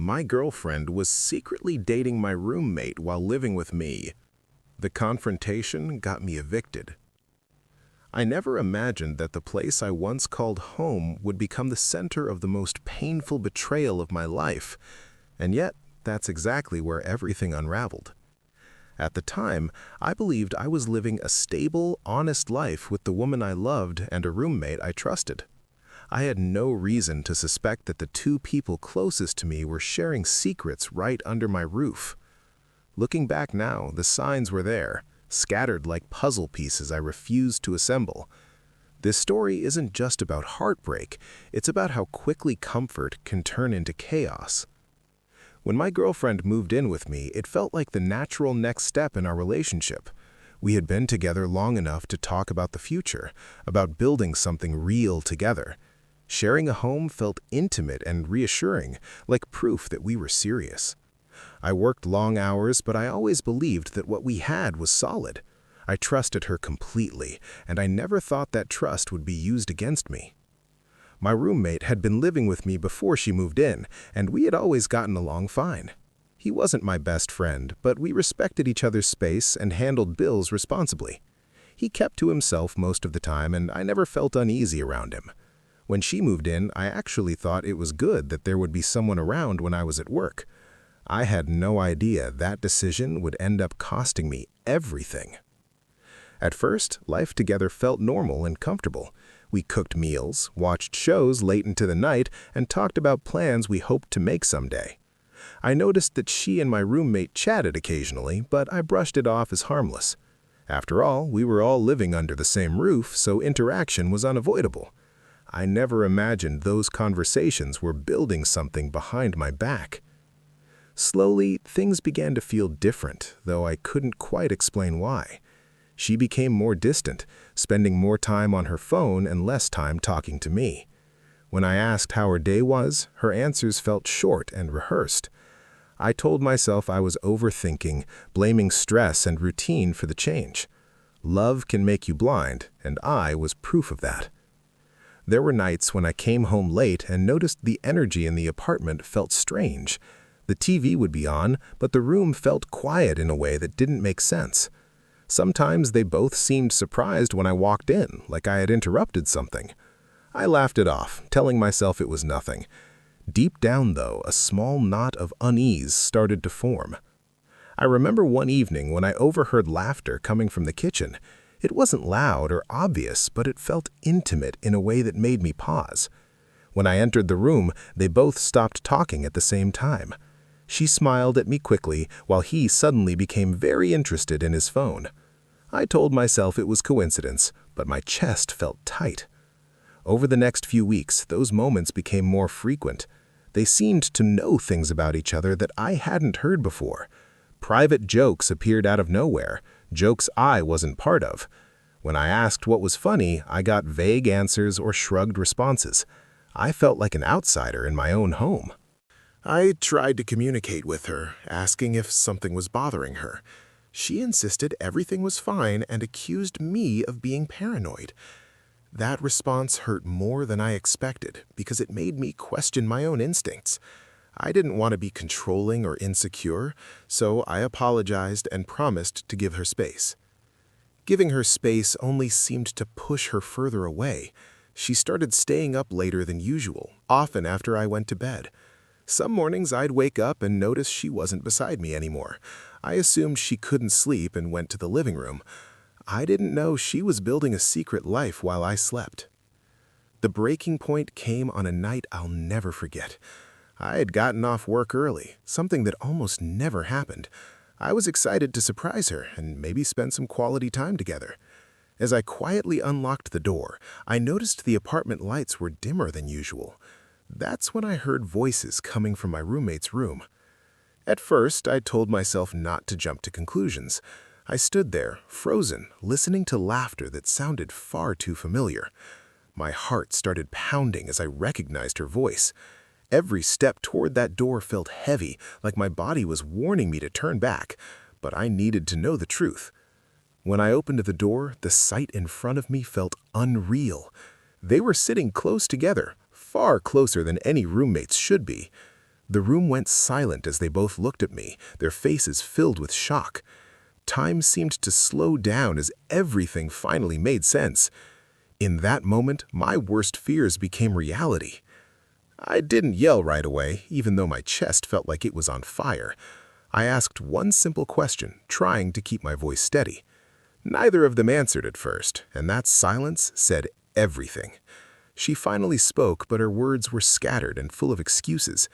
My girlfriend was secretly dating my roommate while living with me. The confrontation got me evicted. I never imagined that the place I once called home would become the center of the most painful betrayal of my life, and yet that's exactly where everything unraveled. At the time, I believed I was living a stable, honest life with the woman I loved and a roommate I trusted. I had no reason to suspect that the two people closest to me were sharing secrets right under my roof. Looking back now, the signs were there, scattered like puzzle pieces I refused to assemble. This story isn't just about heartbreak, it's about how quickly comfort can turn into chaos. When my girlfriend moved in with me, it felt like the natural next step in our relationship. We had been together long enough to talk about the future, about building something real together. Sharing a home felt intimate and reassuring, like proof that we were serious. I worked long hours, but I always believed that what we had was solid. I trusted her completely, and I never thought that trust would be used against me. My roommate had been living with me before she moved in, and we had always gotten along fine. He wasn't my best friend, but we respected each other's space and handled bills responsibly. He kept to himself most of the time, and I never felt uneasy around him. When she moved in, I actually thought it was good that there would be someone around when I was at work. I had no idea that decision would end up costing me everything. At first, life together felt normal and comfortable. We cooked meals, watched shows late into the night, and talked about plans we hoped to make someday. I noticed that she and my roommate chatted occasionally, but I brushed it off as harmless. After all, we were all living under the same roof, so interaction was unavoidable. I never imagined those conversations were building something behind my back. Slowly, things began to feel different, though I couldn't quite explain why. She became more distant, spending more time on her phone and less time talking to me. When I asked how her day was, her answers felt short and rehearsed. I told myself I was overthinking, blaming stress and routine for the change. Love can make you blind, and I was proof of that. There were nights when I came home late and noticed the energy in the apartment felt strange. The TV would be on, but the room felt quiet in a way that didn't make sense. Sometimes they both seemed surprised when I walked in, like I had interrupted something. I laughed it off, telling myself it was nothing. Deep down, though, a small knot of unease started to form. I remember one evening when I overheard laughter coming from the kitchen. It wasn't loud or obvious, but it felt intimate in a way that made me pause. When I entered the room, they both stopped talking at the same time. She smiled at me quickly, while he suddenly became very interested in his phone. I told myself it was coincidence, but my chest felt tight. Over the next few weeks, those moments became more frequent. They seemed to know things about each other that I hadn't heard before. Private jokes appeared out of nowhere, jokes I wasn't part of. When I asked what was funny, I got vague answers or shrugged responses. I felt like an outsider in my own home. I tried to communicate with her, asking if something was bothering her. She insisted everything was fine and accused me of being paranoid. That response hurt more than I expected because it made me question my own instincts. I didn't want to be controlling or insecure, so I apologized and promised to give her space. Giving her space only seemed to push her further away. She started staying up later than usual, often after I went to bed. Some mornings I'd wake up and notice she wasn't beside me anymore. I assumed she couldn't sleep and went to the living room. I didn't know she was building a secret life while I slept. The breaking point came on a night I'll never forget. I had gotten off work early, something that almost never happened. I was excited to surprise her and maybe spend some quality time together. As I quietly unlocked the door, I noticed the apartment lights were dimmer than usual. That's when I heard voices coming from my roommate's room. At first, I told myself not to jump to conclusions. I stood there, frozen, listening to laughter that sounded far too familiar. My heart started pounding as I recognized her voice. Every step toward that door felt heavy, like my body was warning me to turn back, but I needed to know the truth. When I opened the door, the sight in front of me felt unreal. They were sitting close together, far closer than any roommates should be. The room went silent as they both looked at me, their faces filled with shock. Time seemed to slow down as everything finally made sense. In that moment, my worst fears became reality. I didn't yell right away, even though my chest felt like it was on fire. I asked one simple question, trying to keep my voice steady. Neither of them answered at first, and that silence said everything. She finally spoke, but her words were scattered and full of excuses.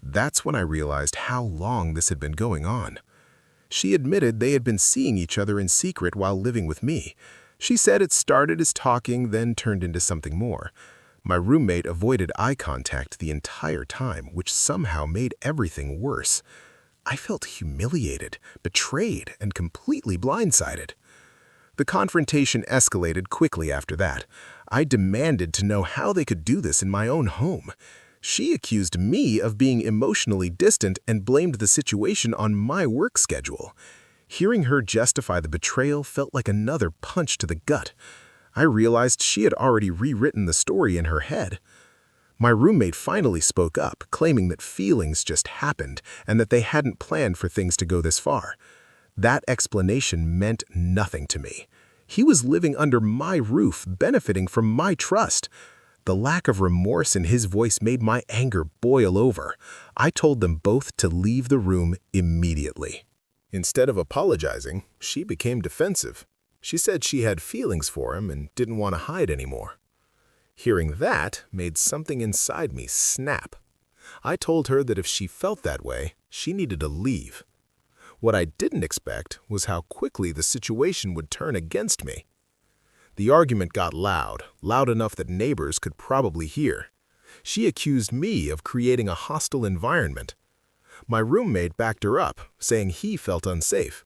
That's when I realized how long this had been going on. She admitted they had been seeing each other in secret while living with me. She said it started as talking, then turned into something more. My roommate avoided eye contact the entire time, which somehow made everything worse. I felt humiliated, betrayed, and completely blindsided. The confrontation escalated quickly after that. I demanded to know how they could do this in my own home. She accused me of being emotionally distant and blamed the situation on my work schedule. Hearing her justify the betrayal felt like another punch to the gut. I realized she had already rewritten the story in her head. My roommate finally spoke up, claiming that feelings just happened and that they hadn't planned for things to go this far. That explanation meant nothing to me. He was living under my roof, benefiting from my trust. The lack of remorse in his voice made my anger boil over. I told them both to leave the room immediately. Instead of apologizing, she became defensive. She said she had feelings for him and didn't want to hide anymore. Hearing that made something inside me snap. I told her that if she felt that way, she needed to leave. What I didn't expect was how quickly the situation would turn against me. The argument got loud enough that neighbors could probably hear. She accused me of creating a hostile environment. My roommate backed her up, saying he felt unsafe.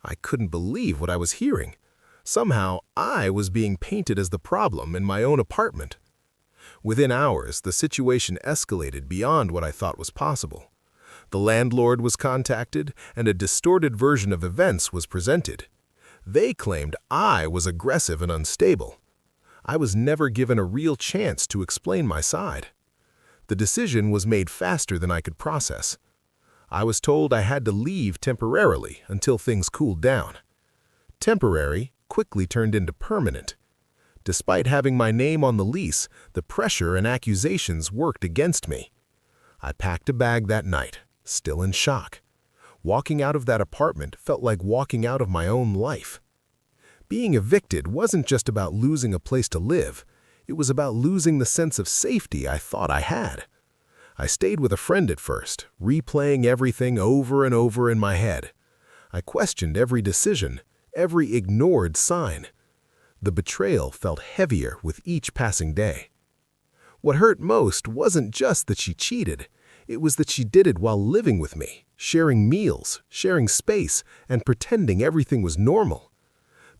I couldn't believe what I was hearing. Somehow, I was being painted as the problem in my own apartment. Within hours, the situation escalated beyond what I thought was possible. The landlord was contacted, and a distorted version of events was presented. They claimed I was aggressive and unstable. I was never given a real chance to explain my side. The decision was made faster than I could process. I was told I had to leave temporarily until things cooled down. Temporary quickly turned into permanent. Despite having my name on the lease, the pressure and accusations worked against me. I packed a bag that night, still in shock. Walking out of that apartment felt like walking out of my own life. Being evicted wasn't just about losing a place to live. It was about losing the sense of safety I thought I had. I stayed with a friend at first, replaying everything over and over in my head. I questioned every decision, every ignored sign. The betrayal felt heavier with each passing day. What hurt most wasn't just that she cheated. It was that she did it while living with me, sharing meals, sharing space, and pretending everything was normal.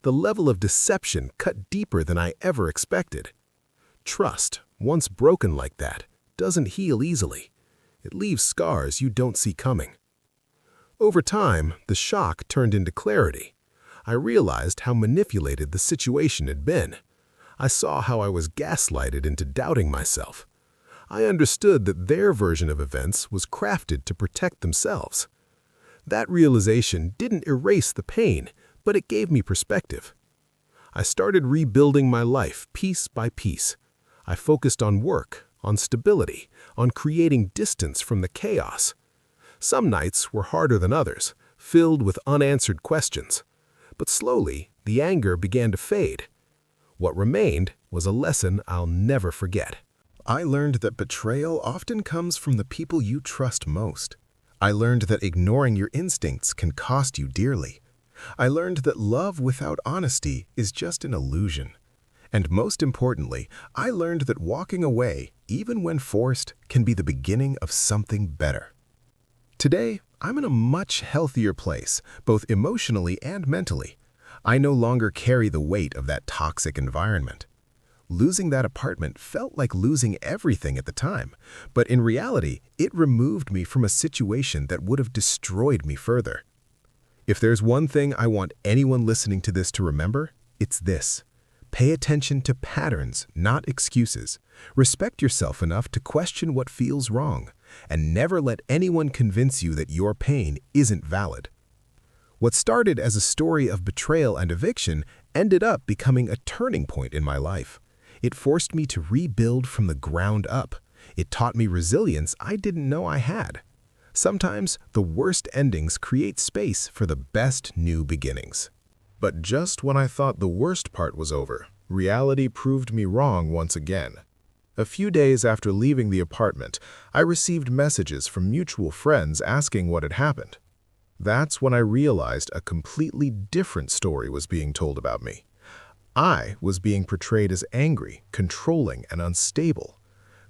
The level of deception cut deeper than I ever expected. Trust, once broken like that, doesn't heal easily. It leaves scars you don't see coming. Over time, the shock turned into clarity. I realized how manipulated the situation had been. I saw how I was gaslighted into doubting myself. I understood that their version of events was crafted to protect themselves. That realization didn't erase the pain, but it gave me perspective. I started rebuilding my life piece by piece. I focused on work, on stability, on creating distance from the chaos. Some nights were harder than others, filled with unanswered questions. But slowly, the anger began to fade. What remained was a lesson I'll never forget. I learned that betrayal often comes from the people you trust most. I learned that ignoring your instincts can cost you dearly. I learned that love without honesty is just an illusion. And most importantly, I learned that walking away, even when forced, can be the beginning of something better. Today, I'm in a much healthier place, both emotionally and mentally. I no longer carry the weight of that toxic environment. Losing that apartment felt like losing everything at the time, but in reality, it removed me from a situation that would have destroyed me further. If there's one thing I want anyone listening to this to remember, it's this. Pay attention to patterns, not excuses. Respect yourself enough to question what feels wrong, and never let anyone convince you that your pain isn't valid. What started as a story of betrayal and eviction ended up becoming a turning point in my life. It forced me to rebuild from the ground up. It taught me resilience I didn't know I had. Sometimes the worst endings create space for the best new beginnings. But just when I thought the worst part was over, reality proved me wrong once again. A few days after leaving the apartment, I received messages from mutual friends asking what had happened. That's when I realized a completely different story was being told about me. I was being portrayed as angry, controlling, and unstable.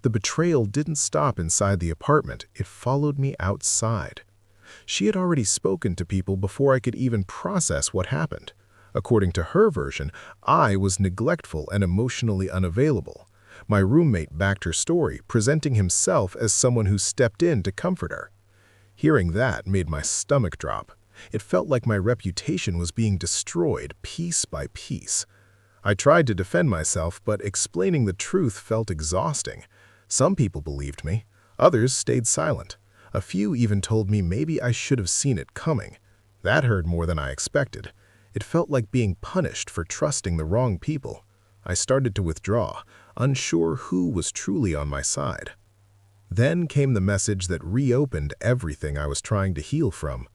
The betrayal didn't stop inside the apartment, it followed me outside. She had already spoken to people before I could even process what happened. According to her version, I was neglectful and emotionally unavailable. My roommate backed her story, presenting himself as someone who stepped in to comfort her. Hearing that made my stomach drop. It felt like my reputation was being destroyed piece by piece. I tried to defend myself, but explaining the truth felt exhausting. Some people believed me. Others stayed silent. A few even told me maybe I should have seen it coming. That hurt more than I expected. It felt like being punished for trusting the wrong people. I started to withdraw, unsure who was truly on my side. Then came the message that reopened everything I was trying to heal from.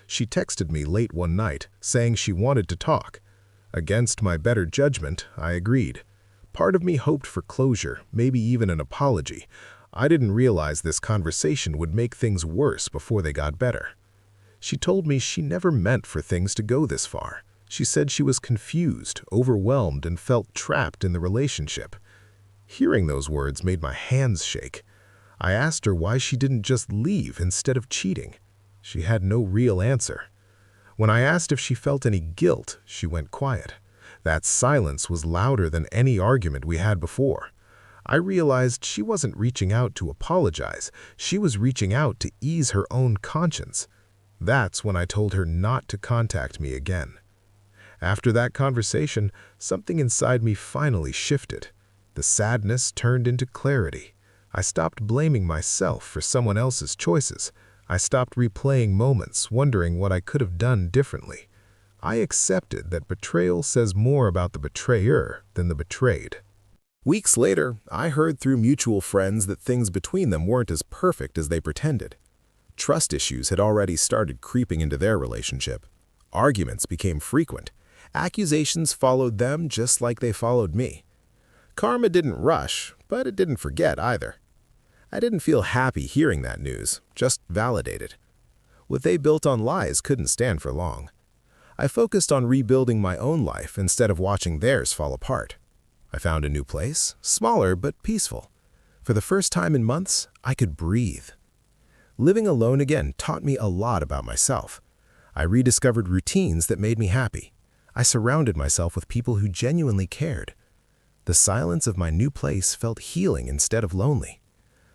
She texted me late one night, saying she wanted to talk. Against my better judgment, I agreed. Part of me hoped for closure, maybe even an apology. I didn't realize this conversation would make things worse before they got better. She told me she never meant for things to go this far. She said she was confused, overwhelmed, and felt trapped in the relationship. Hearing those words made my hands shake. I asked her why she didn't just leave instead of cheating. She had no real answer. When I asked if she felt any guilt, she went quiet. That silence was louder than any argument we had before. I realized she wasn't reaching out to apologize. She was reaching out to ease her own conscience. That's when I told her not to contact me again. After that conversation, something inside me finally shifted. The sadness turned into clarity. I stopped blaming myself for someone else's choices. I stopped replaying moments, wondering what I could have done differently. I accepted that betrayal says more about the betrayer than the betrayed. Weeks later, I heard through mutual friends that things between them weren't as perfect as they pretended. Trust issues had already started creeping into their relationship. Arguments became frequent. Accusations followed them just like they followed me. Karma didn't rush, but it didn't forget either. I didn't feel happy hearing that news, just validated. What they built on lies couldn't stand for long. I focused on rebuilding my own life instead of watching theirs fall apart. I found a new place, smaller but peaceful. For the first time in months, I could breathe. Living alone again taught me a lot about myself. I rediscovered routines that made me happy. I surrounded myself with people who genuinely cared. The silence of my new place felt healing instead of lonely.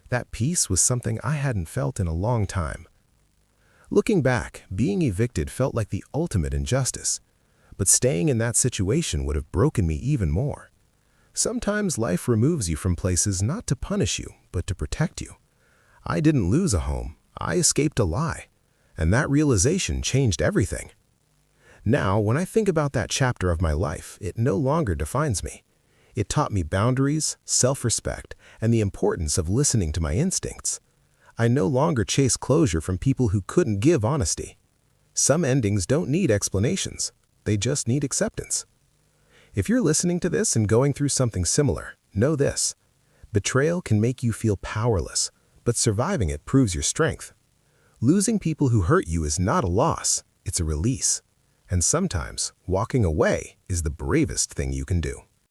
That peace was something I hadn't felt in a long time. Looking back, being evicted felt like the ultimate injustice. But staying in that situation would have broken me even more. Sometimes life removes you from places not to punish you, but to protect you. I didn't lose a home, I escaped a lie. And that realization changed everything. Now, when I think about that chapter of my life, it no longer defines me. It taught me boundaries, self-respect, and the importance of listening to my instincts. I no longer chase closure from people who couldn't give honesty. Some endings don't need explanations. They just need acceptance. If you're listening to this and going through something similar, know this. Betrayal can make you feel powerless, but surviving it proves your strength. Losing people who hurt you is not a loss, it's a release. And sometimes, walking away is the bravest thing you can do.